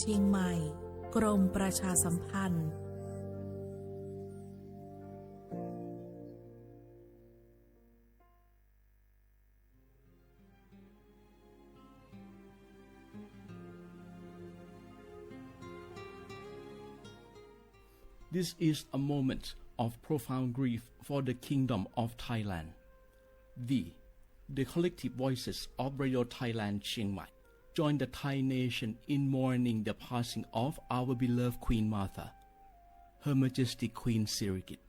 เชียงใหม่กรมประชาสัมพันธ์ This is a moment of profound grief for the Kingdom of Thailand. The collective voices of Radio Thailand Chiang Mai join the Thai nation in mourning the passing of our beloved Queen Martha, Her Majesty Queen Sirikit.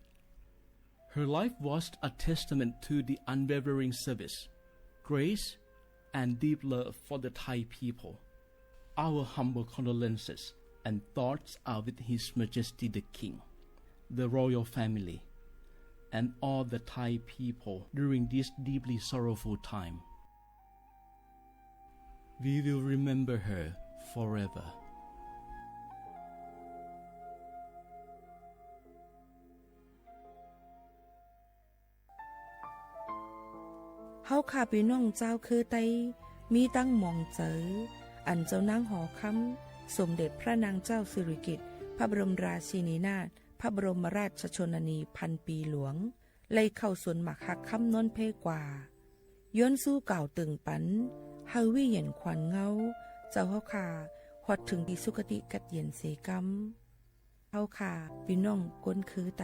Her life was a testament to the unwavering service, grace, and deep love for the Thai people. Our humble condolences and thoughts are with His Majesty the King, the royal family, and all the Thai people during this deeply sorrowful time. We will remember her forever. เฮาข้าพี่น้องเจ้าคือไตมีตั้งหม่องเจออันเจ้านางหอคำสมเด็จพระนางเจ้าสิริกิติ์พระบรมราชินีนาถพระบรมราชชนนีพันปีหลวงไล่เข้าสวนหมักหักคำนนเพกว่าย้อนสู้เก่าตึงปันเฮาวิเย็นขวัญเงาเจ้าเฮาข้าฮอดถึงที่สุคติกัดเย็นเสกรรมเฮาข้าพี่น้องก้นคือไต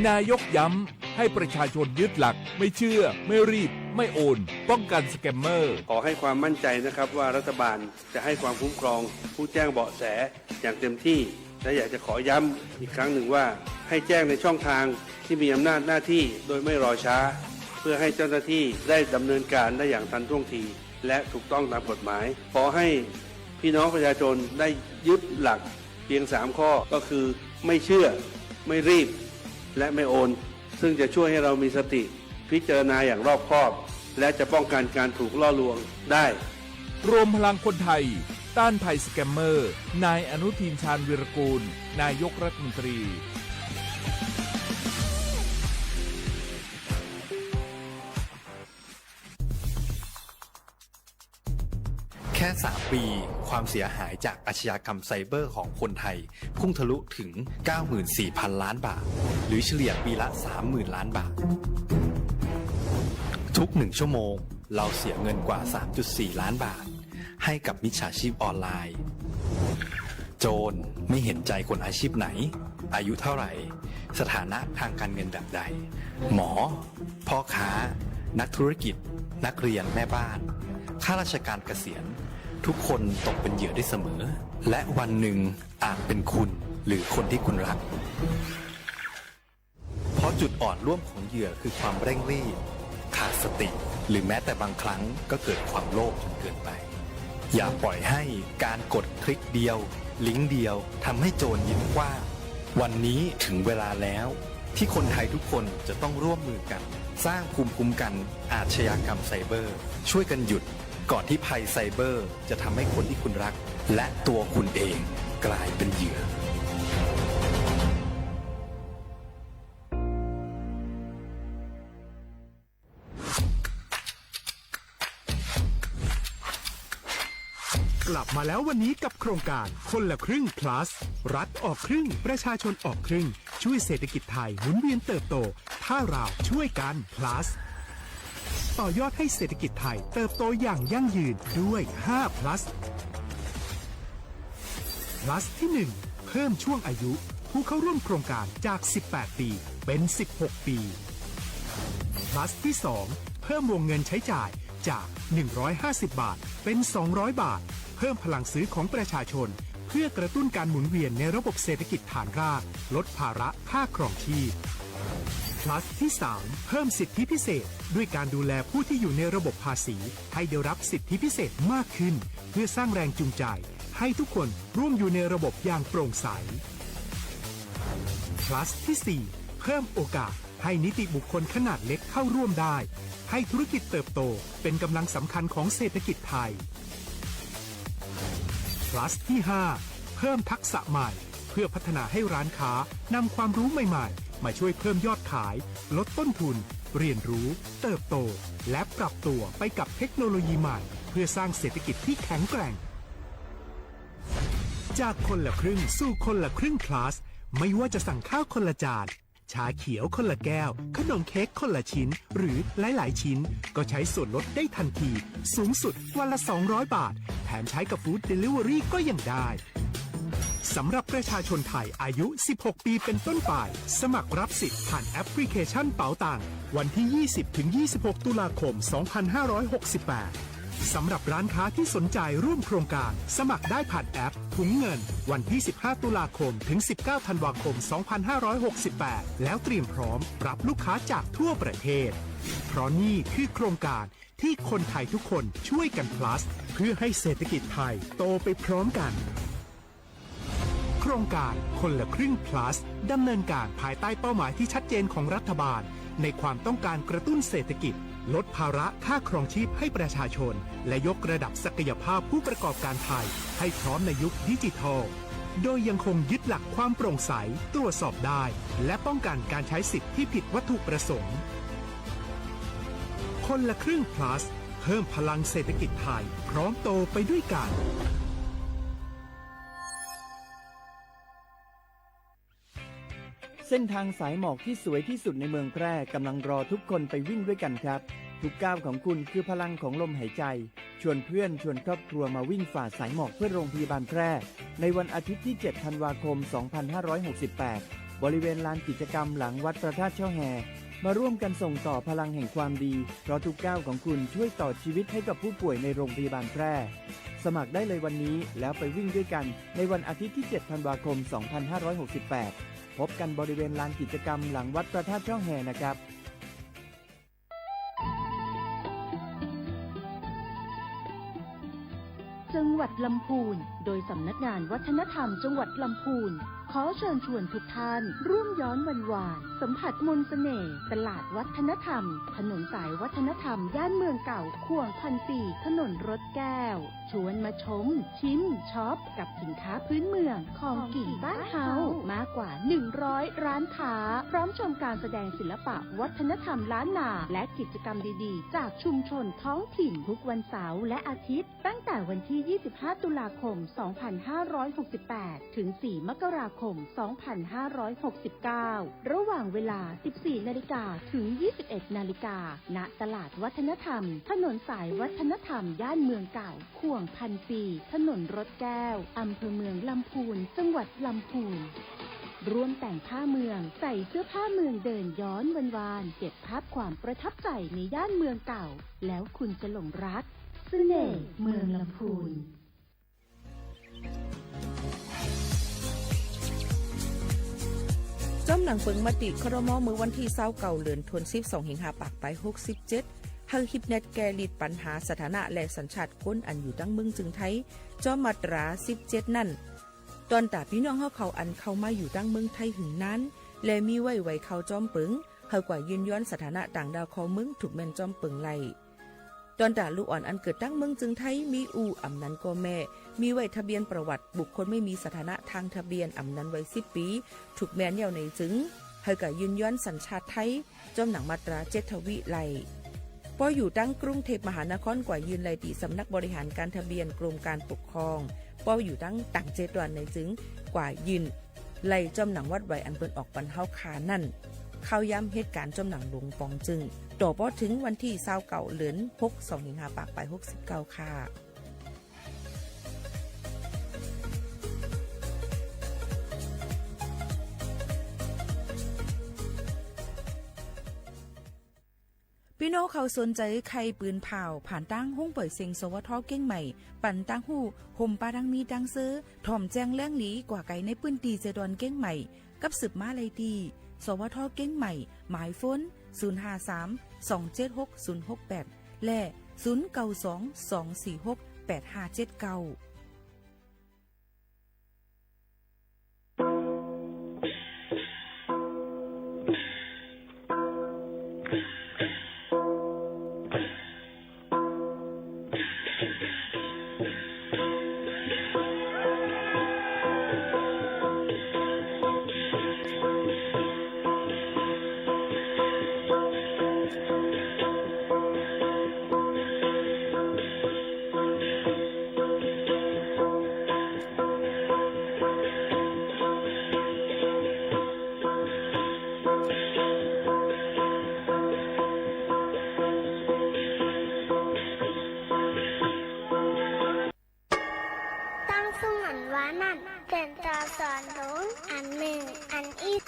นายกย้ำให้ประชาชนยึดหลักไม่เชื่อไม่รีบไม่โอนป้องกันสแกมเมอร์ขอให้ความมั่นใจนะครับว่ารัฐบาลจะให้ความคุ้มครองผู้แจ้งเบาะแสอย่างเต็มที่และอยากจะขอย้ำอีกครั้งหนึ่งว่าให้แจ้งในช่องทางที่มีอำนาจหน้าที่โดยไม่รอช้าเพื่อให้เจ้าหน้าที่ได้ดำเนินการได้อย่างทันท่วงทีและถูกต้องตามกฎหมายขอให้พี่น้องประชาชนได้ยึดหลักเพียง3ข้อก็คือไม่เชื่อไม่รีบและไม่โอนซึ่งจะช่วยให้เรามีสติพิจารณาอย่างรอบคอบและจะป้องกันการถูกล่อลวงได้รวมพลังคนไทยต้านภัยสแกมเมอร์นายอนุทินชาญวีรกูลนายกรัฐมนตรีแค่3ปีความเสียหายจากอาชญากรรมไซเบอร์ของคนไทยพุ่งทะลุถึง 94,000 ล้านบาทหรือเฉลี่ยปีละ 30,000 ล้านบาททุก1ชั่วโมงเราเสียเงินกว่า 3.4 ล้านบาทให้กับมิจฉาชีพออนไลน์โจรไม่เห็นใจคนอาชีพไหนอายุเท่าไหร่สถานะทางการเงินแบบใดหมอพ่อค้านักธุรกิจนักเรียนแม่บ้านข้าราชการเกษียณทุกคนตกเป็นเหยื่อได้เสมอและวันหนึ่งอาจเป็นคุณหรือคนที่คุณรักเพราะจุดอ่อนร่วมของเหยื่อคือความเร่งรีบขาดสติหรือแม้แต่บางครั้งก็เกิดความโลภจนเกินไปอย่าปล่อยให้การกดคลิกเดียวลิงก์เดียวทำให้โจรยิ้มกว้างวันนี้ถึงเวลาแล้วที่คนไทยทุกคนจะต้องร่วมมือกันสร้างภูมิคุ้มกันอาชญากรรมไซเบอร์ช่วยกันหยุดก่อนที่ภัยไซเบอร์จะทำให้คนที่คุณรักและตัวคุณเองกลายเป็นเหยื่อกลับมาแล้ววันนี้กับโครงการคนละครึ่ง plus รัฐออกครึ่งประชาชนออกครึ่งช่วยเศรษฐกิจไทยหมุนเวียนเติบโตถ้าเราช่วยกัน plus ต่อยอดให้เศรษฐกิจไทยเติบโตอย่างยั่งยืนด้วย5 plus plus ที่ 1 เพิ่มช่วงอายุผู้เข้าร่วมโครงการจาก18ปีเป็น16ปี plus ที่ 2 เพิ่มวงเงินใช้จ่ายจาก150บาทเป็น200บาทเพิ่มพลังซื้อของประชาชนเพื่อกระตุ้นการหมุนเวียนในระบบเศรษฐกิจฐานรากลดภาระค่าครองชีพ plus ที่ 3 เพิ่มสิทธิพิเศษด้วยการดูแลผู้ที่อยู่ในระบบภาษีให้ได้รับสิทธิพิเศษมากขึ้นเพื่อสร้างแรงจูงใจให้ทุกคนร่วมอยู่ในระบบอย่างโปร่งใส plus ที่ 4 เพิ่มโอกาสให้นิติบุคคลขนาดเล็กเข้าร่วมได้ให้ธุรกิจเติบโตเป็นกำลังสำคัญของเศรษฐกิจไทย plus ที่ 5 เพิ่มทักษะใหม่เพื่อพัฒนาให้ร้านค้านำความรู้ใหม่ๆ มาช่วยเพิ่มยอดขาย ลดต้นทุน เรียนรู้ เติบโต และปรับตัวไปกับเทคโนโลยีใหม่เพื่อสร้างเศรษฐกิจที่แข็งแกร่งจากคนละครึ่งสู่คนละครึ่ง plus ไม่ว่าจะสั่งข้าวคนละจานชาเขียวคนละแก้วขนมเค้กคนละชิ้นหรือหลายๆชิ้นก็ใช้ส่วนลดได้ทันทีสูงสุดวันละ200 บาทแถมใช้กับฟู้ดเดลิเวอรี่ก็ยังได้สำหรับประชาชนไทยอายุ 16 ปีเป็นต้นไปสมัครรับสิทธิ์ผ่านแอปพลิเคชันเป๋าตังวันที่ 20-26 ตุลาคม 2568 สำหรับร้านค้าที่สนใจร่วมโครงการสมัครได้ผ่านแอปถุงเงินวันที่ 15 ตุลาคม ถึง 19 ธันวาคม 2568 แล้วเตรียมพร้อมรับลูกค้าจากทั่วประเทศ เพราะนี่คือโครงการที่คนไทยทุกคนช่วยกัน plus เพื่อให้เศรษฐกิจไทยโตไปพร้อมกันโครงการคนละครึ่ง plus ดำเนินการภายใต้เป้าหมายที่ชัดเจนของรัฐบาลในความต้องการกระตุ้นเศรษฐกิจลดภาระค่าครองชีพให้ประชาชนและยกระดับศักยภาพผู้ประกอบการไทยให้พร้อมในยุคดิจิทัลโดยยังคงยึดหลักความโปร่งใสตรวจสอบได้และป้องกันการใช้สิทธิ์ที่ผิดวัตถุประสงค์คนละครึ่ง plus เพิ่มพลังเศรษฐกิจไทยพร้อมโตไปด้วยกันเส้นทางสายหมอกที่สวยที่สุดในเมืองแพร่กำลังรอทุกคนไปวิ่งด้วยกันครับทุกก้าวของคุณคือพลังของลมหายใจชวนเพื่อนชวนครอบครัวมาวิ่งฝ่าสายหมอกเพื่อโรงพยาบาลแพร่ในวันอาทิตย์ที่ 7 ธันวาคม 2568 บริเวณลานกิจกรรมหลังวัดพระธาตุช่อแฮมาร่วมกันส่งต่อพลังแห่งความดีเพราะทุกก้าวของคุณช่วยต่อชีวิตให้กับผู้ป่วยในโรงพยาบาลแพร่สมัครได้เลยวันนี้แล้วไปวิ่งด้วยกันในวันอาทิตย์ที่ 7 ธันวาคม 2568 พบกันบริเวณลานกิจกรรมหลังวัดพระธาตุช่อแฮนะครับจังหวัดลำพูนโดยสำนักงานวัฒนธรรมจังหวัดลำพูนขอเชิญชวนทุกท่านร่วมย้อนวันวานสัมผัสมนต์เสน่ห์ตลาดวัฒนธรรมถนนสายวัฒนธรรมย่านเมืองเก่าข่วง1,400ถนนรถแก้วชวนมาชมชิมช็อปกับสินค้าพื้นเมืองของกินบ้านเฮามากกว่า100ร้านค้าพร้อมชมการแสดงศิลปะวัฒนธรรมล้านนาและกิจกรรมดีๆจากชุมชนท้องถิ่นทุกวันเสาร์และอาทิตย์ตั้งแต่วันที่ 25 ตุลาคม 2568 ถึง 4 มกราคม 2569 ระหว่างเวลา 14 นาฬิกาถึง 21 นาฬิกาณตลาดวัฒนธรรมถนนสายวัฒนธรรมย่านเมืองเก่าข่วง1,400ถนนรถแก้วอำเภอเมืองลำพูนจังหวัดลำพูนร่วมแต่งผ้าเมืองใส่เสื้อผ้าเมืองเดินย้อนวันวานเก็บภาพความประทับใจในย่านเมืองเก่าแล้วคุณจะหลงรักเสน่ห์เมืองลำพูนจอมหนังเปิงมติครม.มือวันที่29เดือนธันวาคม12สิงหาคมไป67ฮังฮิปเน็ตแกลิดปัญหาสถานะและสัญชาติคนอันอยู่ตั้งเมืองจึงไทยจอมมาตรา17นั่นตอนตาพี่น้องเขาอันเข้ามาอยู่ตั้งเมืองไทยหึงนั้นและมีไว้เขาจอมเปิงเฮากว่ายืนย้อนสถานะต่างดาวของเมืองถูกแม่นจอมเปิงไล่ตอนตาลูกอ่อนอันเกิดตั้งเมืองจึงไทยมีอำนั้นก็แม่มีไว้ทะเบียนประวัติบุคคลไม่มีสถานะทางทะเบียนอำนั้นไว้10ปีถูกแม่นเยาในจึงเฮากว่ายืนย้อนสัญชาติไทยจอมหนังมาตรา7ทวิไล่พออยู่ตั้งกรุงเทพมหานครกว่ายืนไล่ติสำนักบริหารการทะเบียนกรมการปกครองพออยู่ตั้งต่าง7วันในจึงกว่ายืนไล่จอมหนังวัดไว้อันเปิ้นออกปันเฮาคานั่นเข้าย้ำเหตุการณ์จอมหนังหลวงปองจึงต่อพอถึงวันที่29เดือน6 2สิงหาคมไป69ค่ะพี่น้องเขาสนใจใครปืนเผาผ่านตั้งห้องเปิดเซ็งสวทเก้งใหม่ปั่นตั้งหูห่มปาดังมีดังซื้อถ่อมแจงแล้งหลีกว่าไก่ในปืนตีเจดอนเก้งใหม่กับสืบมาเลยดีสวทเก้งใหม่หมายฟ้น053-276-068และ0922468579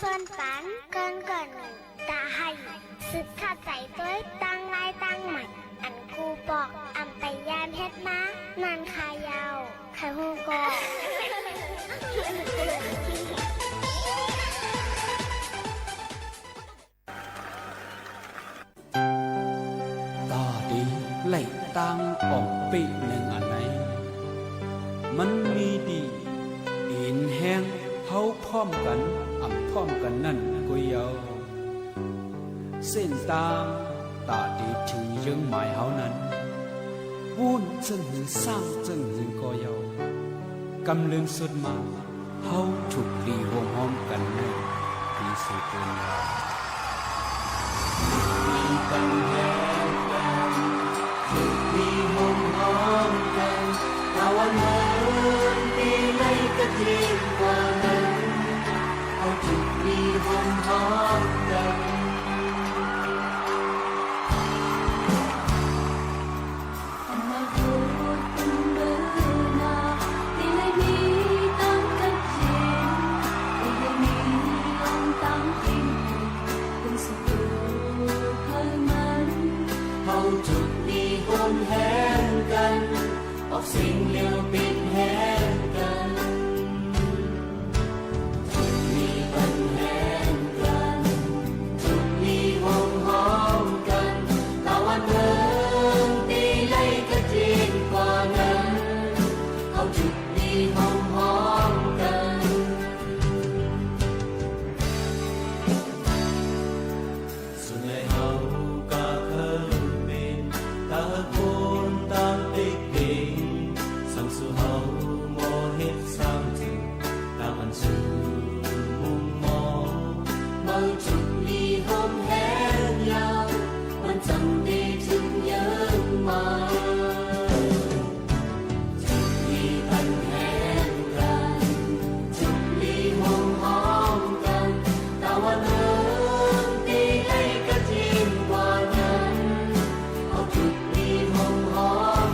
ส่วนปันเกินตาให้สึกเข้าใจตัวตั้งลายตั้งใหม่อันกูบอกอำไปยามเฮ็ดมานันขายาวขายฮูกอตาดีไหลตั้งออกปีหนึ่งอันไหนมันมีดีอินแห้งเฮาพร้อมกันอ่ำพร้อมกันนั่นก็ยาวเส้นตาดีถึงยังหมายเฮานั้นวุ่นจนหือสร้างจนหือก็ยาวกำลึงสุดมาเฮาถูกดีวงห้อมกันในที่สุดเป็นมีปัญหาถูกดีวงห้อมกันตะวันเมืองดีในกระทิงกว่านั้นเฮาถูกดีวงห้อมกันสิ่งเลี้ยวปิดแห้งกันทุกมีปัญแห้งกันทุกมีวงห้อมกันตะวันเมืองตีไล่กระจิงกว่านั้นเอาทุกมีวงห้อมกันส่วนในเฮากะเคยเป็นตะโกนตามติดสู่เฮาบ่เฮ็ดสร้างถึงตามอันสู่มุมมองเมื่อจุดมีหอมแห้งยาวมันจำได้ถึงเยอะมาจุดมีปัญแห้งกันจุดมีหอมหอมกันตะวันเมืองตีให้กระทิงกว่านั้นเอาจุดมีหอมหอม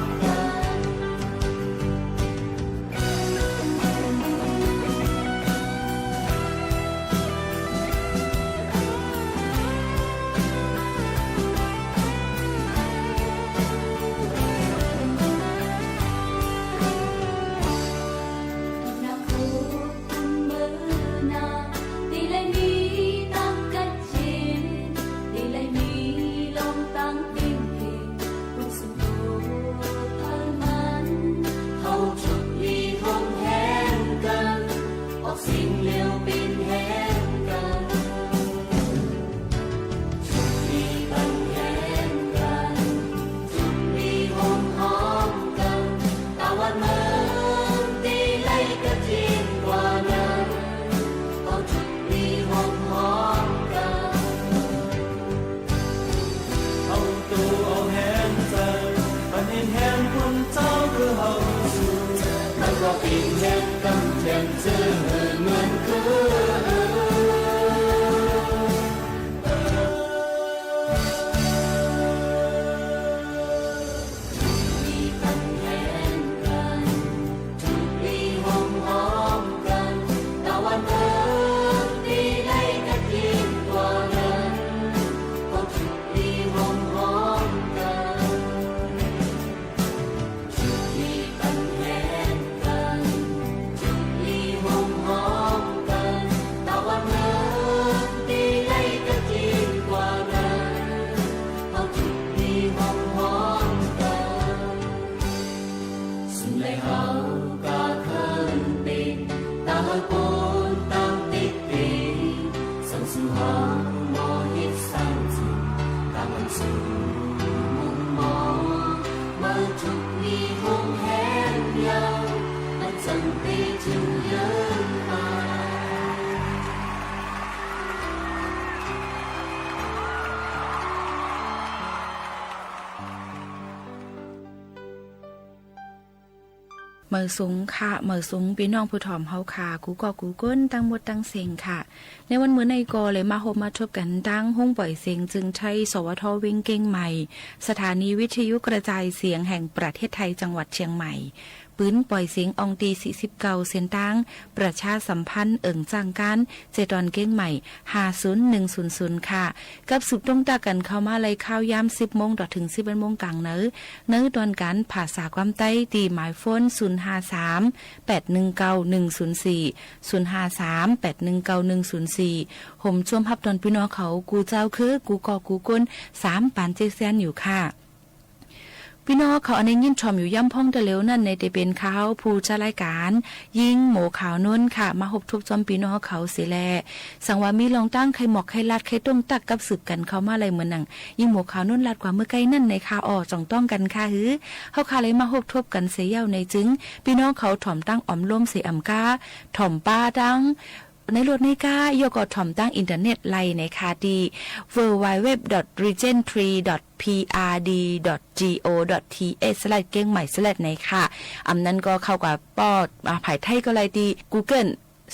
เมื่อสูงค่ะเมื่อสูงพี่น้องผู้ถ่อมเฮาค่ะกูก็กูก้นตั้งหมดตั้งเสียงค่ะในวันมื้อในกอเลยมาพบมาทบกันตั้งห้องปล่อยเสียงจึงใช้สวทวิ่งเก่งใหม่สถานีวิทยุกระจายเสียงแห่งประเทศไทยจังหวัดเชียงใหม่ ปืนปล่อยเสียงอองตี49เส้นตั้งประชาสัมพันธ์เอิ่งจ้างการเจดอนเก้งใหม่50100ค่ะกับสืบตรงตากันเข้ามาเลยข้าวยาม10 โมงต่อถึง11 โมงกลางเนื้อตอนการภาษาความใต้ตีหมายโฟน053-819-104 ห่มช่วมพับตอนพี่น้องเขากูเจ้าคือกูกอกูก้น3 ปานเจแซนอยู่ค่ะพี่น้องเขาอันนี้ยินชมอยู่ย่ำพ่องตะเลวนั่นในเตเป็นเขาผู้จัดรายการยิงหมูขาวนุ่นค่ะมาหบทุบจอมพี่น้องเขาเสียแลสังว่ามีลองตั้งใครหมอกใครลัดใครต้มตักกับสืบกันเขามาอะไรเหมือนหนังยิงหมูขาวนุ่นลัดกว่าเมื่อไกลนั่นในข่าวจ่องต้องกันค่ะฮือเขาคาเลยมาหบทุบกันเสียเย้าในจึงพี่น้องเขาถ่อมตั้งอมล้มเสียอำกาถ่อมป้าตั้งในรถในก้ายกถ่อมตั้งอินเทอร์เน็ตไลในคาดี www.region3.prd.go.th สลัดเก้งใหม่สลัดในค่ะอำนั้นก็เข้ากับปอดภายไทยก็ไลดี Google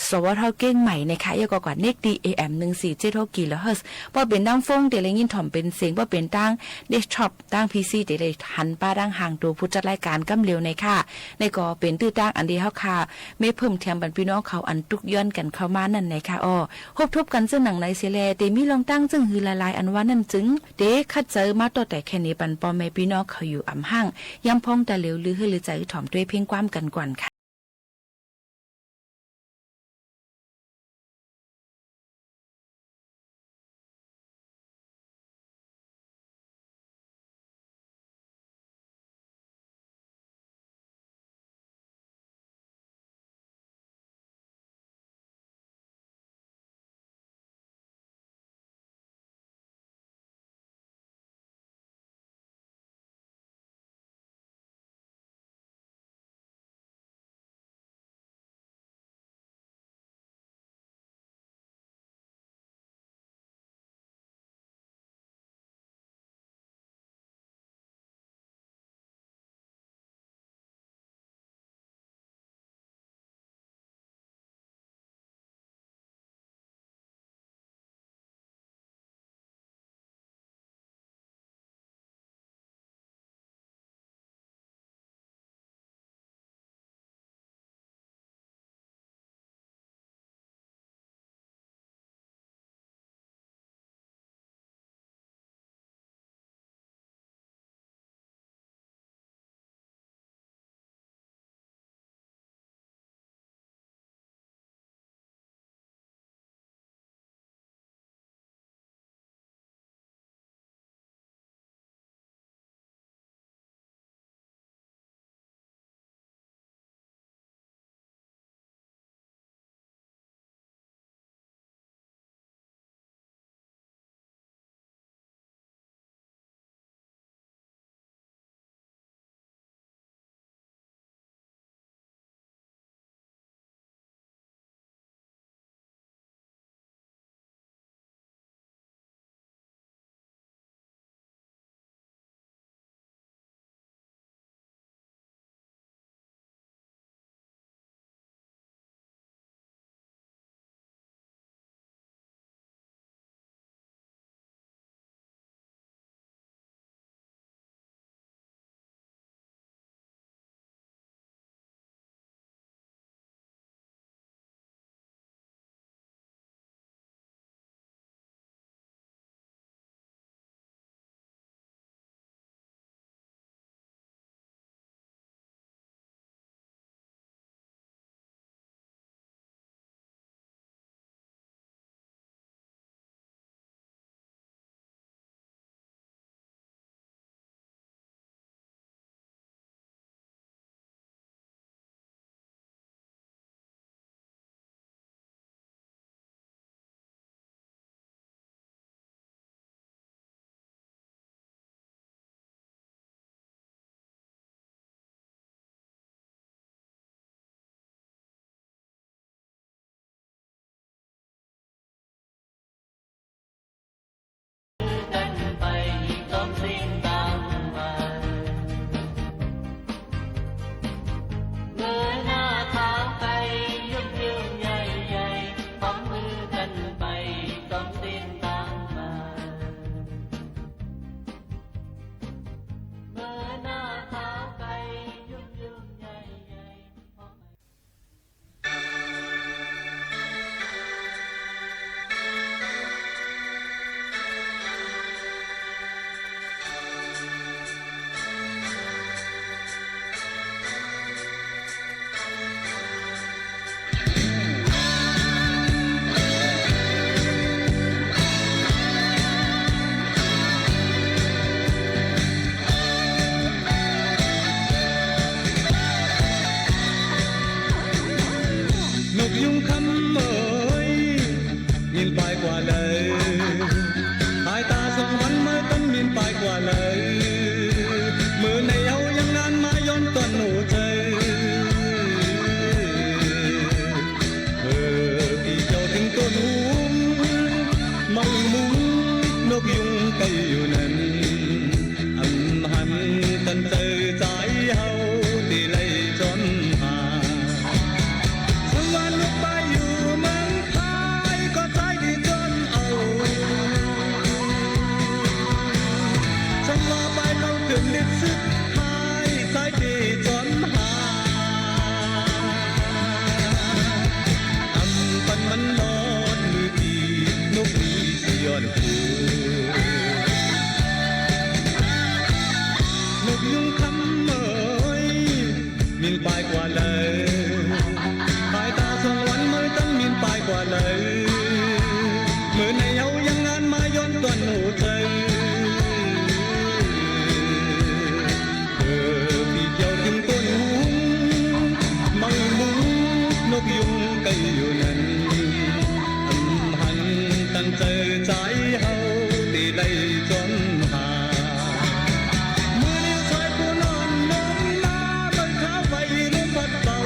สวทเก้งใหม่ในค่ะยกกว่าเน็กดี AM 147กิโลเฮิรตซ์บ่เป็นดังฟงเดเลยยินถ่อมเป็นเสียงบ่เป็นตั้งเดสก์ท็อปตั้ง PC เดเลยหันป้าดังห่างดูผู้จัดรายการกำเร็วในค่ะในก็เป็นตื้อตั้งอันเดียวค่ะไม่เพิ่มเทียมบรรพี่น้องเขาอันตุกย้อนกันเข้ามานั่นในค่ะครบทบกันซึ่งหนังในเสียแลเตมีลองตั้งซึ่งหือละลายอันว่านั่นจึงเดคัดเจอมาต่อแต่แค่นี้ปันปอแม่พี่น้องเขาอยู่อำห้างย้ำพ้องแต่เหลวลือหือลือใจถ่อมด้วยเพียงความกันก่อนค่ะ นกยุงก็อยู่นั้นอำหันกันเจอใจเฮาที่ไล่จนหาสังวันลูกไปอยู่เมืองไทยก็ใจดีจนเอาฉันรอไปเข้าถึงลิบสุดท้ายใจดีจนหาอำปันมันนอนมือดีนกดีสิย้อนคืนกยุงคำเอ่ยมินปลายกว่าเลยสายตาสวรรค์มือตั้งมินปลายกว่าเลยมือในเฮายังงานมาย้อนต้นหูเธอพี่เที่ยวถึงต้นหูมังมุงนกยุงก็อยู่นั้นอำหันตั้งเจอใจเฮาที่ไล่จนหามือนิ้วชายผู้นอนนมนาเบิ่งขาไฟลมพัดเบา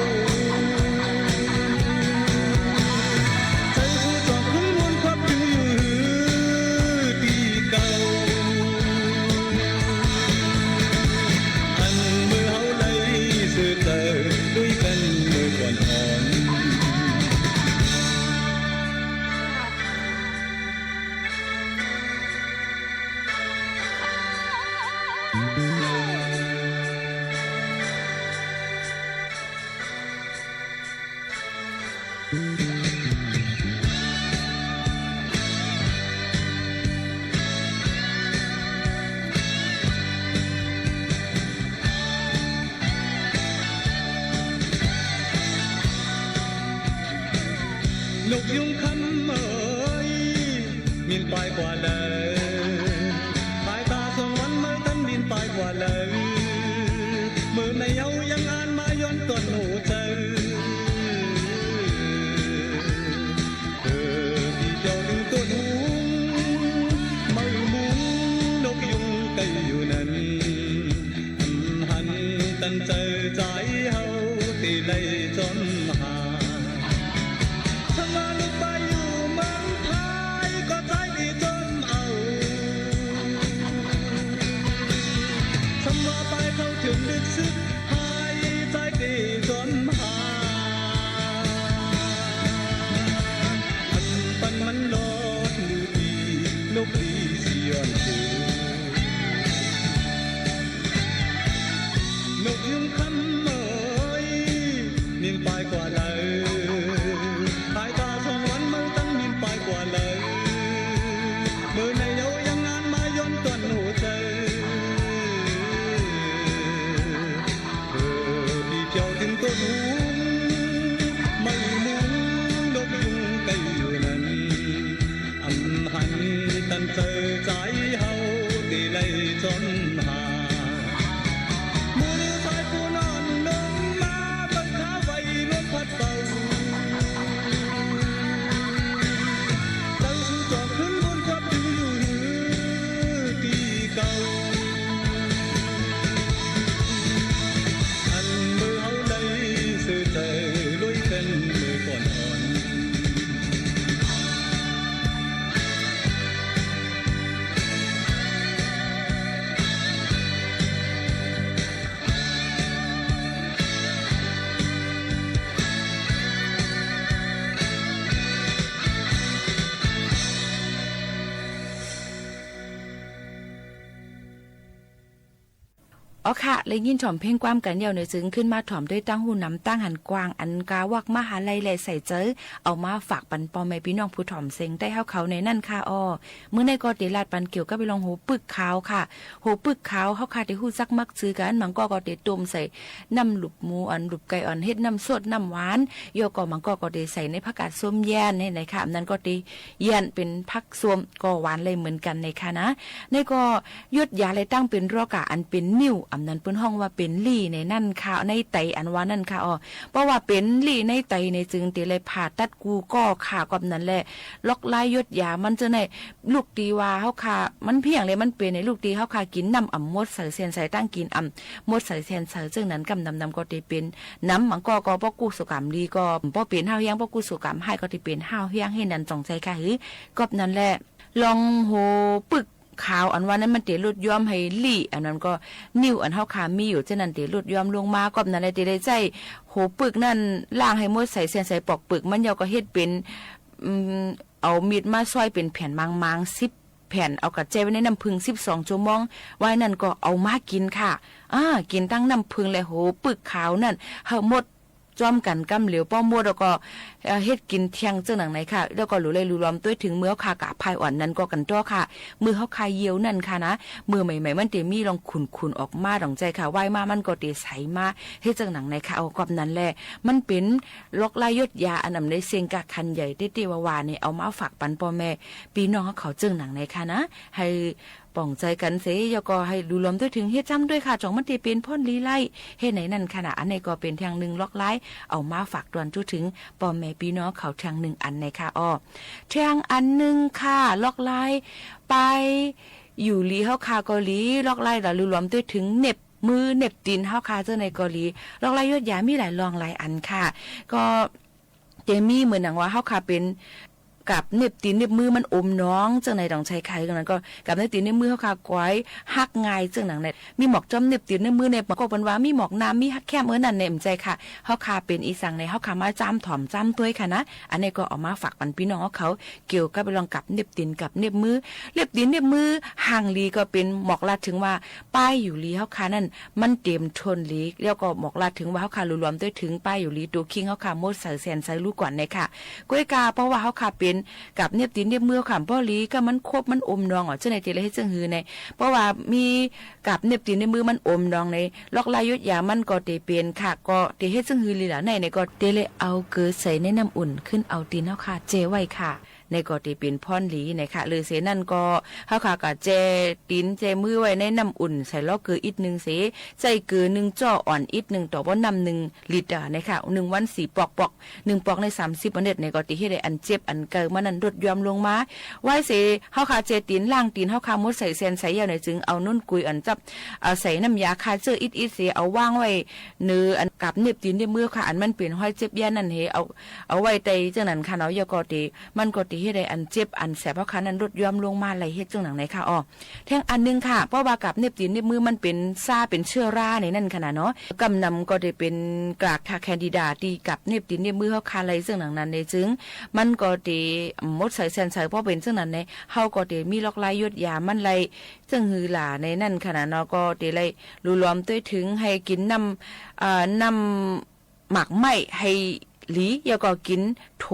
ใจผู้จอบขึ้นวนควับอยู่ที่เก่าอันมือเฮาเลยสื่อเตอด้วยกันมือก่อนอ่อนนกยุงคำเอ่ยมินปลายกว่าเลยสายตาสวรรค์มือตั้งมินปลายกว่าเลยมือในเฮายังอ่านมาย้อนต้นหูเจอพี่เที่ยวถึงต้นหูมือมุงนกยุงก็อยู่นั้นหันตั้งเจอใจเฮาที่ไล่จนหาฉันมาลูกไปอยู่เมืองไทยก็ใจดีจนเอาฉันมาไปเข้าถึงลึกสุดท้ายใจดีจนหาอันปันมันลดมือดีนกดีสิย้อนคืนกยุงคำเอ่ยมินปลายกว่าเลยสายตาสวรรค์มือตั้งมินปลายกว่าเลยมือในเฮายังงานมาย้อนต้นหูเจอพี่เที่ยวถึงต้นหูไม่มุงนกยุงก็อยู่นั้นอำหันตั้งเจอใจเฮาที่ไล่จนหามือนิ้วชายผู้นอนนมนาเบิ่งขาไฟลมพัดเบาใจผู้จอบขึ้นวนควับอยู่ที่เก่าอันมือเฮาเลยสื่อเตอลุยกันมือก่อนอ่อน อ๋อค่ะเลยยินถ่อมเพ่งความกันเยาวในซึ้งขึ้นมาถ่อมด้วยตั้งหูน้ำตั้งหันกวางอันกาวักมหาลัยแลใส่เจอเอามาฝากปันปอแม่พี่น้องผู้ถ่อมเซ็งได้เฮาเขาในนั่นค่ะอ้อมื้อในก็ติลาดปันเกี่ยวกับไปลองหูปึกขาวค่ะหูปึกขาวเฮาค่ะที่ฮู้จักมักซื้อกันมันก็ติต้มใส่น้ำหลุบหมูอันหลุบไก่อ่อนเฮ็ดน้ำสดน้ำหวานโยก็มันก็ติใส่ในผักกาดส้มแย่นในค่ะอันนั้นก็ติแย่นเป็นผักส้มก็หวานเลยเหมือนกันในค่ะนะในก็ยดยาเลยตั้งเป็นรอกะอันเป็นนิ้วอันนั้นเปิ้นห้องว่าเป็นลี่ในนั่นค่ะในไตอันว่านั่นค่ะอ๋อเพราะว่าเป็นลี่ในไตในจึงติเลยผ่าตัดกูก็ค่ะกับนั้นแหละล็อกลายยดยามันจะในลูกตีว่าเฮาค่ะมันเพียงเลยมันเป็นในลูกตีเฮาค่ะกินน้ำอ่ำมดใส่เส้นใส่ตั้งกินอ่ำมดใส่เส้นใส่จึงนั้นกำนำก็ติเป็นน้ำมันก็บ่กู้สุกรรมดีก็บ่เป็นห้าวเฮียงบ่กู้สุกรรมให้ก็ติเป็นห้าวเฮียงให้นั่นจองใจค่ะหือกับนั้นแหละ ลองโหปึกขาวอันว่านั้นมันเตลดย้อมให้ลี่อันนั้นก็นิ้วอันเฮาขามีอยู่ฉะนั้นเตลดย้อมลงมาก็นั่นแหละเตได้ใจโหปึกนั่นล้างให้หมดใส่เส้นใส่ปอกปึกมันยาวก็เฮ็ดเป็นเอามีดมาซอยเป็นแผ่นมางๆ10แผ่นเอากระเจไว้ในน้ำผึ้ง12ชั่วโมงไว้นั่นก็เอามากินค่ะกินตั้งน้ำผึ้งและโหปึกขาวนั่นเฮาหมดจอมกันกำเหลวป้อมมดแล้วก็เฮ็ดกินเที่ยงจังหนังไหนค่ะแล้วก็หลูเลยรูล้อมด้วยถึงเมื่อคากะพายอ่อนนั้นก็กันต้อค่ะมือเฮาคายเยียวนั่นค่ะนะมือใหม่ๆมันเตมีลองขุนๆออกมาดองใจค่ะว่ายมามันก็เตใสมาเฮ็ดจังหนังไหนค่ะเอากอบนั้นแหละมันเป็นลอกลายยดยาอันนำในเสียงกะคันใหญ่เต้ๆวาๆนี่เอามาฝากปันพ่อแม่พี่น้องเขาจังหนังไหนค่ะนะให้ป่องใจกันเสยก็ให้ดูลมด้วยถึงเฮ็ดจำด้วยค่ะจ่องมันตีเป็นพ่นลีไล่เฮ็ดไหนนั่นขณะอันในก็เป็นทางหนึ่งล็อกไล่เอามาฝากดวนถึงป่อแม่พี่น้องเขาทางหนึ่งอันในค่ะทางอันหนึ่งค่ะล็อกไล่ไปอยู่ลีเฮาคาเกาหลีล็อกไล่ละดูลมด้วยถึงเน็บมือเน็บตีนเฮาคาเจ้าในเกาหลีล็อกไล่ยอดยามีหลายรองหลายอันค่ะก็เจมี่เหมือนหนังว่าเฮาคาเป็นกับเน็บตีนเน็บมือมันอมน้องจังไหนดองใช้ไข่กันนั้นก็กับเน็บตีนเน็บมือเฮาคาก้อยฮักง่ายจังหนังเนี่ยมีหมอกจ้อมเน็บตีนเน็บมือเน็บก็เป็นว่ามีหมอกน้ำมีฮักแคมนั่นเนี่ยใจค่ะเฮาคาเป็นอีสังในเฮาคามาจ้ำถ่อมจ้ำตัวค่ะนะอันนี้ก็เอามาฝากปันพี่น้องเขาเกี่ยวกับลองกับเน็บตีนกับเน็บมือเน็บตีนเน็บมือห่างลีก็เป็นหมอกลาดถึงว่าป้ายอยู่ลีเฮาคานั่นมันเต็มทนลีแล้วก็หมอกลาดถึงว่าเฮาคารวมด้วยถึงป้ายอยู่ลีตัวคิงเฮาคาโมดใส่แสนใส่ลูกก่อนเนี่ยค่ะก้อยกาเพราะว่าเฮาคาเป็นกับเน็บตีนเน็บมือขำป้อลีก็มันครบมันอมนองเจ้าในเจเลยให้จังหือในเพราะว่ามีกับเน็บตีนเน็บมือมันอมนองในล็อกลายยุดยามันก็เตเป็นค่ะก็เตให้จังหือลีล่ะในก็เตเลยเอาเกลือใส่ในน้ำอุ่นขึ้นเอาตีนเฮาค่ะเจไว้ค่ะในก็เตเป็นพ่อนหลีนะคะหรือเสนั่นก็เฮาค่ะก็เจตีนเจมือไว้ในน้ำอุ่นใส่ล็อกเกลืออีก1เสใจเกลือ1จ้ออ่อนอีก1ต่อบ่น้ำ1ลิตรนะคะ1วัน4ปอก1ปอกใน30วันเด็ดในก็ติให้ได้อันเจ็บอันเกิดมันนั้นลดยอมลงมาไว้เสเฮาค่ะเจตีนล่างตีนเฮาค่ะมดใส่เส้นใส่ยาวในจึงเอานุ่นกุยอันจับใส่น้ำยาคาเจออีกเสเอาวางไว้เนื้ออันกับเน็บตีนในมือค่ะอันมันเป็นห้อยเจ็บยานั่นเฮเอาไว้ใต้จังนั้นค่ะเนาะยก็ติมันก็ติให้ได้อันเจ็บอันแสบเฮาค่ะนั้นลดยอมลงมาไหลเฮ็ดจังหนังไหนค่ะแท่งอันนึงค่ะเพราะว่ากับเน็บตีนในมือมันเป็นซ่าเป็นเชื้อราในนั่นขนาดเนาะกำนำก็ได้เป็นกากแคนดิดาตีกับเน็บตีนในมือเฮาค่ะไหลจังหนังนั้นในจึงมันก็ได้มดใส่แสนใส่เพราะเป็นจังนั้นในเฮาก็ได้มีล็อกลายยดยามันไหลจังหือหลาในนั่นขนาดเนาะก็ได้ไหลรวมด้วยถึงให้กินน้ำหมักไหม้ให้หลีแล้วก็กินโถ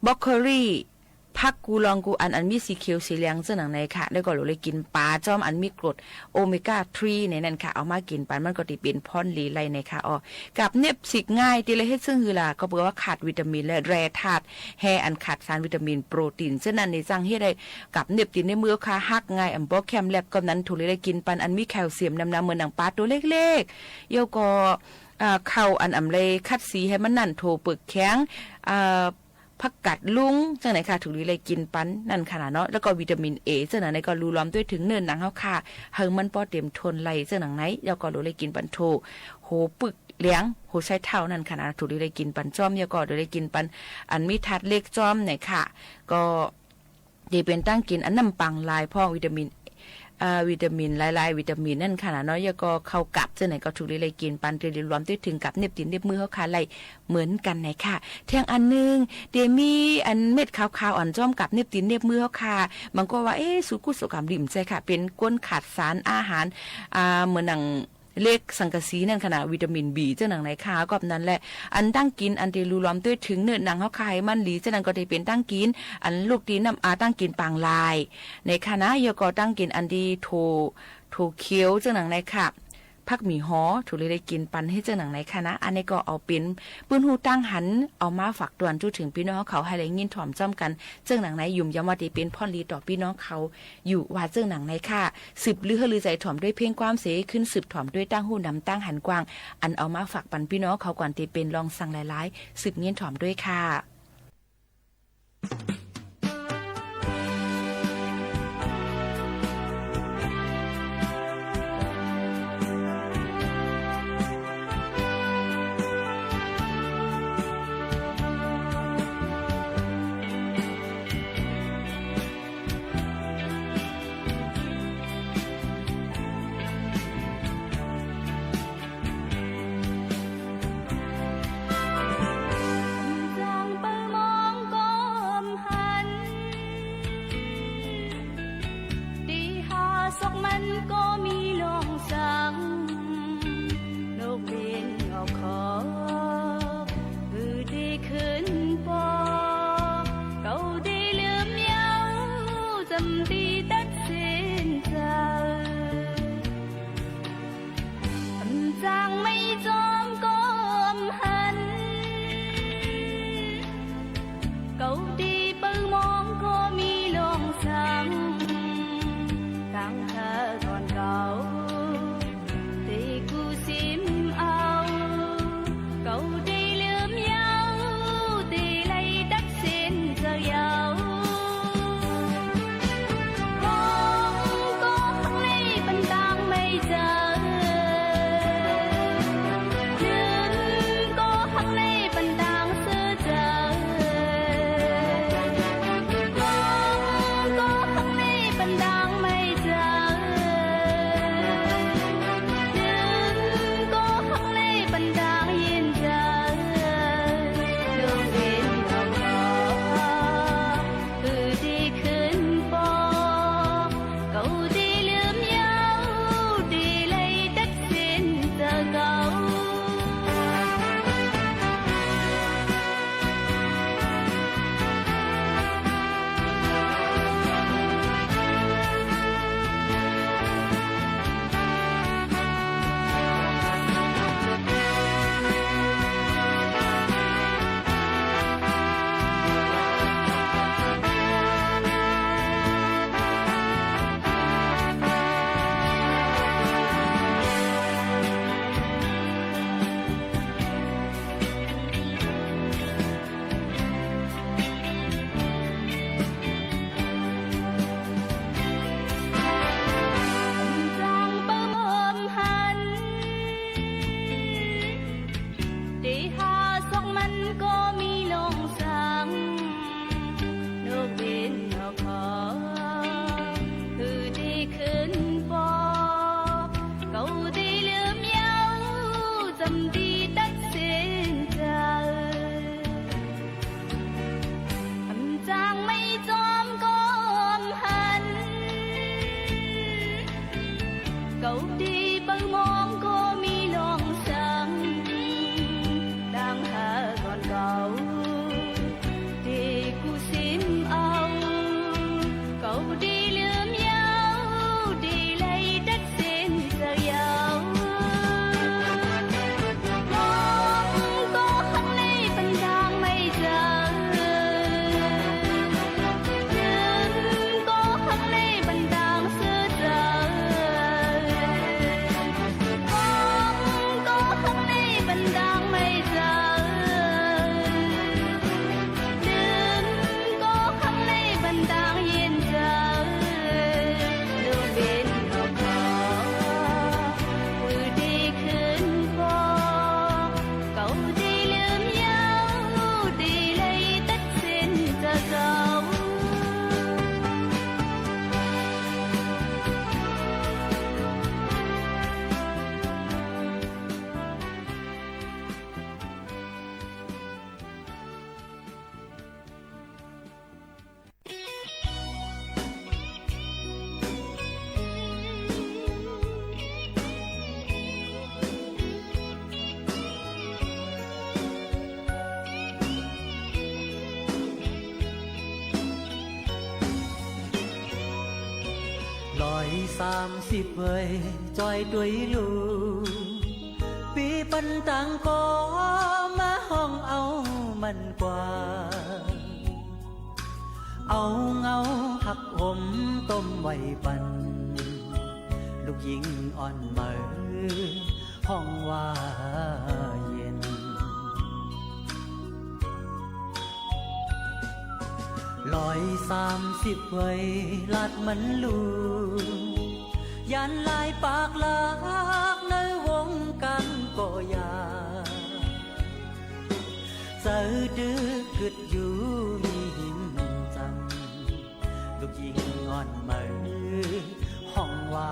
บล็อกโคลี่ผักกูลองกูอันมีสีเขียวสีเหลืองจังหนังในค่ะแล้วก็เลยกินปลาจอมอันมีกรดโอเมก้า3ในนั้นค่ะเอามากินปันมันก็ติเป็นพ่อนหลีไลในค่ะกับเน็บสิกง่ายติเลยเฮ็ดซึ่งคือล่ะก็บอกว่าขาดวิตามินและแร่ธาตุแฮอันขาดสารวิตามินโปรตีนฉะนั้นในจังเฮ็ดได้กับเน็บตินในมือค่ะฮักง่ายอันบ่แคมแลบก็นั้นถูกเลยได้กินปันอันมีแคลเซียมน้ำเหมือนหนังปลาตัวเล็กๆแล้วก็เข้าอันอำเลยคัดสีให้มันนั่นโถปึกแข็งผักกัดลุงจังไหนค่ะถูกเลยกินปันนั่นขนาดเนาะแล้วก็วิตามินเอจังไหนก็รูล้อมด้วยถึงเนินหนังเฮาค่ะเฮงมันป้อเต็มทนไหลจังหนังไหนแล้วก็เลยกินปันโถโหปึกเลี้ยงโหใช้เท่านั่นขนาดถูกเลยกินปันจ้อมแล้วก็เลยกินปันอันมีทัดเล็กจ้อมไหนค่ะก็ดีเป็นตั้งกินอันน้ำปังลายพ่อวิตามินหลายๆวิตามินนั่นค่ะเนาะแล้วก็เข้ากับจังไหนก็ถูกเลยกินปันเตรียมรวมด้วยถึงกับเน็บตีนเน็บมือเฮาค่ะไหลเหมือนกันไหนค่ะเที่ยงอันนึงเดมีอันเม็ดขาวๆอ่อนจ้อมกับเน็บตีนเน็บมือเฮาค่ะมันก็ว่าสุกุสุกรรมริมใจค่ะเป็นก้นขาดสารอาหารเหมือนหนังเล็กสังกะสีนั่นขนาดวิตามิน B เจ้าหนังไหนค่ะก็นั้นแหละอันตั้งกินอันเดรูล้อมด้วยถึงเนื้อหนังเฮาคายมันหลีเจ้านั้นก็ได้เป็นตั้งกินอันลูกตีน้ำตั้งกินปางลายในคณะยก็ตั้งกินอันดีโถเขียวเจ้าหนังไหนค่ะผักหมี่ฮ้อถูกเลยได้กินปันให้เจ้าหนังไหนค่ะนะอันนี้ก็เอาเป็นปืนหูตั้งหันเอามาฝากตวนจุถึงพี่น้องเขาให้ได้ยินถ่อมจ้อมกันเจ้าหนังไหนยุ่มยามว่าที่เป็นพ่อลีต่อพี่น้องเขาอยู่ว่าเจ้าหนังไหนค่ะสืบลือใจถ่อมด้วยเพ่งความเสขึ้นสืบถ่อมด้วยตั้งหูนำตั้งหันกว้างอันเอามาฝากปันพี่น้องเขาก่อนที่เป็นลองสั่งหลายๆสืบเงี้ยถ่อมด้วยค่ะ ศกมันก็มีลองสังนกบินออกขอดีขึ้นปอเก่าดีลืมเยาจำดีตัดสินใจจางไม่จอมก้มหันเก่าดีเปิงมองก็มีลงสังตั้งเธอก่อนเก่าตีกูซิมเอาเก่าดีลืมเยาตีไล่ตัดสินจะเยามองก็ข้างในบันดังไม่เจอ30 hơi trôi tuổi lù vì bần tăng có má hong áoมันกว่าเอาเงาหักอมต้มไว้ปันลูกหญิงอ่อนเหมอห้องว่าเย็น130 เวยลาดมันลูยันลายปากลากในวงกันก็ยาเจอดื้อกึดอยู่มีหิมจังลูกหญิงอ่อนเหมอห้องว่า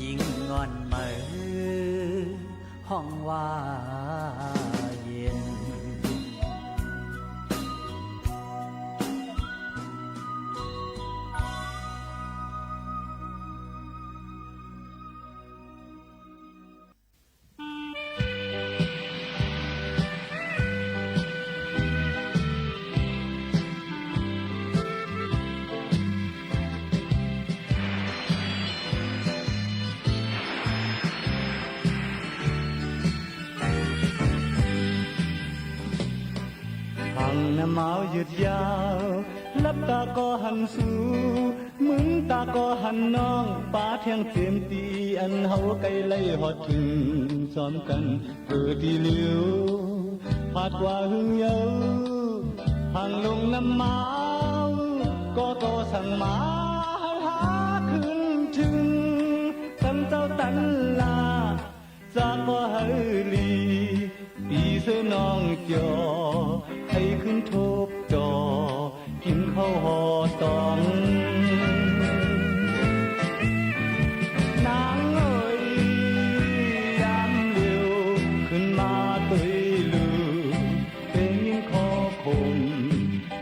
ญิงอ่อนเหมอห้องว่าเย็นน้ำเมาหยุดยาวลับตาก็หันสู่มึงตาก็หันน้องป้าเทียงเต็มตีอันเฮาไกลไล่หอดถึงซ้อมกันเกิดที่เหลียวผาดว่าหึงเยาห่างลงน้ำเมาก็โตสั่งมาหาขึ้นถึงตั้งเจ้าตันลาจากก็เฮลีปีเสื้อน้องจอให้ขึ้นทุบจอกินข้าวห่อตองนางเอ้ยยามเร็วขึ้นมาตุยลือเป็นยิ่งคอคม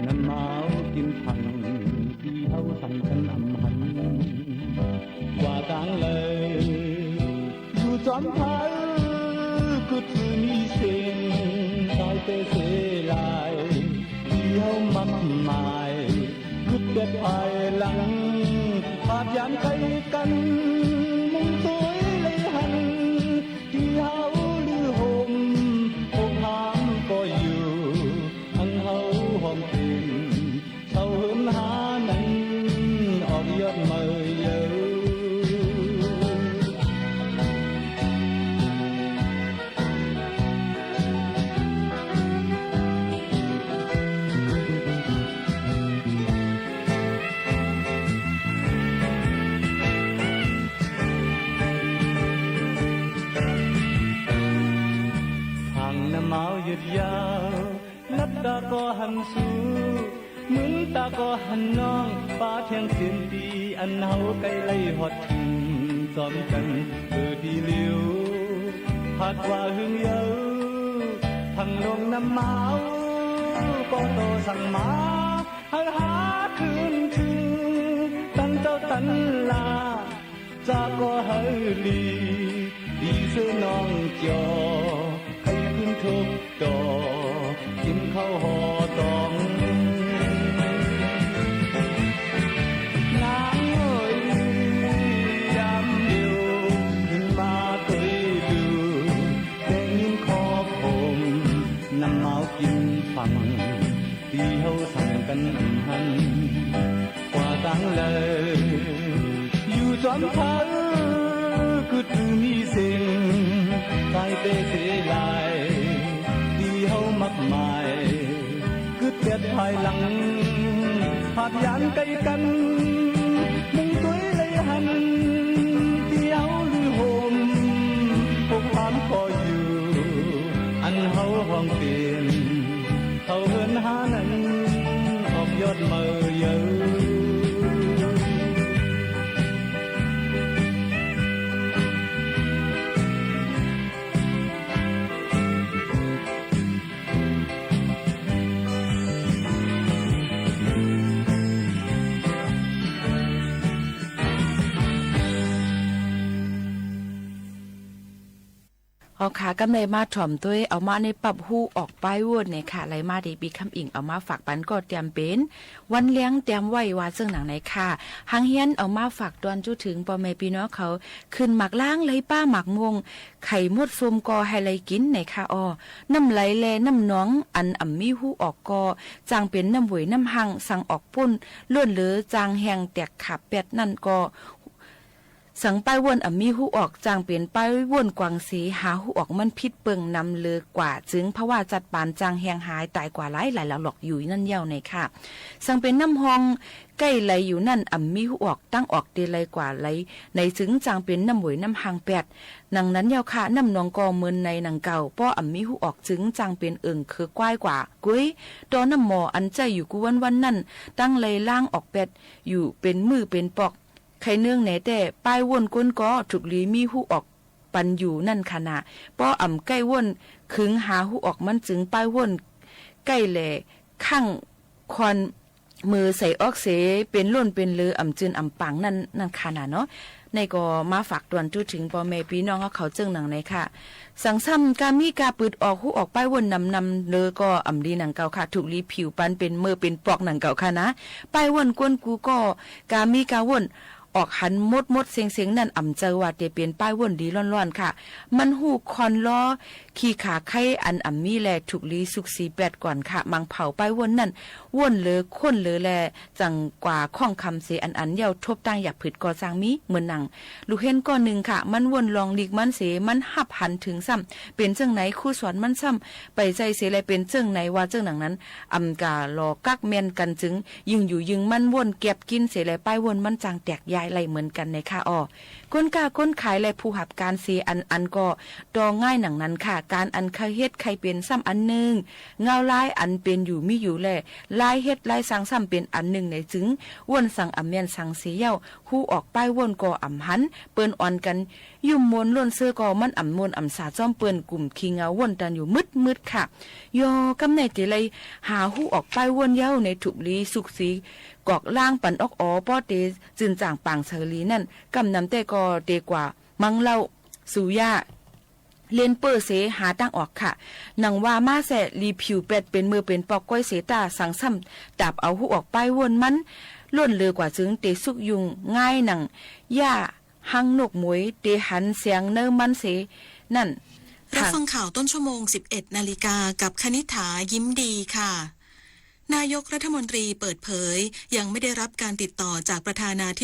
น้ำเมากินพังที่เฮาสั่งกันอำหันกว่าต่างเลยอยู่จอมพันก็ถือมีเส้นตายเตเสลายที่เฮามักหมายกุดเด็ดภายหลังภาพยามไกลกันมุงสวยเลยหันที่เฮาลือห่มอกหามก็อยู่อันเฮาห้องเป็นเศร้าเหินหานั้นออกยอดเมยเยอะเมาหยุดยาวนับตาก็หันสู่มึงตาก็หันน้องป้าเทียงเสียนตีอันเฮาไกลไล่หอดถึงซ้อมกันเกิดที่เหลียวผาดว่าหึงเยาทั้งลงน้ำเมาก็โตสั่งมาให้หาคืนถึงตั้งเจ้าตันลาจากก็เฮลีดีเสื้อน้องจอทุกต่อกินข้าวห่อตองนางเอ้ยยามเดียวขึ้นมาตุยดูแต่ยิ้มคอผมน้ำเมากินฟังที่เฮาสั่งกันหันกว่าต่างเลยอยู่จอมพันก็ถือมีเส้นตายเตเสลายเฮามักหมายคือเด็ดภายหลังภาพยามไกลกันมุงตุ้ยเลยหันที่เฮาลือห่มพวกความก็อยู่อันเฮาห้องเปลี่ยนเขาเหินหานั้นออกยอดเมยเยอะเอาขากำไรมาถ่อมด้วยเอามาในปรับหูออกป้ายวนเนี่ยค่ะไรมาดีบีคำอิงเอามาฝากปันก็เตรียมเป็นวันเลี้ยงเตรียมไว้ว่าซึ่งหนังไหนค่ะหางเฮียนเอามาฝากตอนจุถึงปอแม่พี่น้องเขาขึ้นหมักล้างไรป้าหมักงงไข่มดฟมกอให้ไรกินไหนค่ะอ้อน้ำไหลแลน้ำน้องอันอ่ำมีหูออกกอจางเป็นน้ำหวยน้ำหังสั่งออกปุ้นล้วนเหลือจางแหงแตกขับเป็ดนั่นก็สังป้ายวนมีหูออกจางเปลี่ยนป้ายวนกวางสีหาหูออกมันพิษเปิงนำเลือกว่าจึงเพราะว่าจัดปานจางแหงหายตายกว่าหลายแล้วหลอกอยู่นั่นเย้าในค่ะสังเป็นน้ำหองใกล้ไหลอยู่นั่นมีหูออกตั้งออกเดลัยกว่าไหลในจึงจางเป็นน้ำหวยน้ำหางแปดนังนั้นเย้าค่ะน้ำนองกอเมินในหนังเก่าป้อมีหูออกจึงจางเป็นคือกว้ายกว่ากุ้ยตอนน้ำหมออันใจอยู่กูวันนั่นตั้งไหลล่างออกแปดอยู่เป็นมือเป็นปอก ใครเนื่องไหนแต่ป้ายวนก้นก็ถูกลีมีหูออกปันอยู่นั่นขณะป้ออ่ำใกล้วนขึงหาหูออกมันจึงป้ายวนใกล้แหล่ข้างควันมือใส่ออกเสเป็นล้นเป็นเลืออ่ำจืนอ่ำปังนั่นขนาดเนาะในก็มาฝากตวนถึงพ่อแม่พี่น้องเขาเจิงหนังในค่ะสังซ้ำกามีกาปืดออกหูออกป้ายวนนำเลอก็อ่ำดีหนังเก่าค่ะถูกรีผิวปันเป็นมือเป็นปอกหนังเก่าค่ะนะป้ายวนกวนกูก็กามีกาวนออกหันมดเสียงนั่นอ่ำเจอว่าเตเปลี่ยนป้ายวนดีร้อนๆค่ะมันหูคอนล้อขี่ขาไข่อันอ่ำมีแลถูกลีสุกสีแปดก่อนค่ะมังเผาป้ายวนนั่นวนเลอค้นเลอแลจังกว่าข้องคำเสอันเยาทบตั้งอยากผืดก่อจางมีเหมือนหนังลูกเห็นก้อนหนึ่งค่ะมันวนลองลีกมันเสมันหับหันถึงซ้ำเป็นเจ้งไหนคู่สอนมันซ้ำไปใจเสแลเป็นเจ้งไหนว่าเจ้งหนังนั้นอ่ำกาลอกักแมนกันจึงยิงอยู่ยิงมันวนเก็บกินเสแลป้ายวนมันจางแตกยายไหลเหมือนกันในค่ะอ้อก้นกาก้นขายและผู้หับการเสอันก็ดอง่ายหนังนั้นค่ะการอันเคยเฮ็ดใครเป็นซ้ำอันหนึ่งเงาลายอันเป็นอยู่มีอยู่แลลายเฮ็ดลายสังซ้ำเป็นอันหนึ่งในจึงวนสังอำเมียนสังเสียเย้าหูออกป้ายวนก็อำหันเปิ้นอ่อนกันยุ่มมวนล้วนเสื้อก็มันอำมวนอำสาจ้อมเปิ้นกลุ่มขี้เงาวนกันอยู่มืดค่ะยอกำในเจเลยหาหูออกป้ายวนเย้าในถุบลีสุกสีกอกล่างปันออกป้อเตจึนจ่างปางเสรีนั่นกำนำแต่ก็เตกว่ามังเล่าสุยาเล่นเปอร์เสหาตั้งออกค่ะหนังว่ามาแสรีผิวเป็ดเป็นมือเป็นปอกก้อยเสตาสังซ้ำดับเอาหูออกไปวนมันล้นเลือกว่าจึงเตสุกยุงง่ายหนังย่าหังนกหมวยเตหันเสียงเนื้อมันเสนั่นรับฟังข่าวต้นชั่วโมง 11 นาฬิกากับคณิษฐายิ้มดีค่ะนายกรัฐมนตรีเปิดเผยยังไม่ได้รับการติดต่อจากประธานาธิ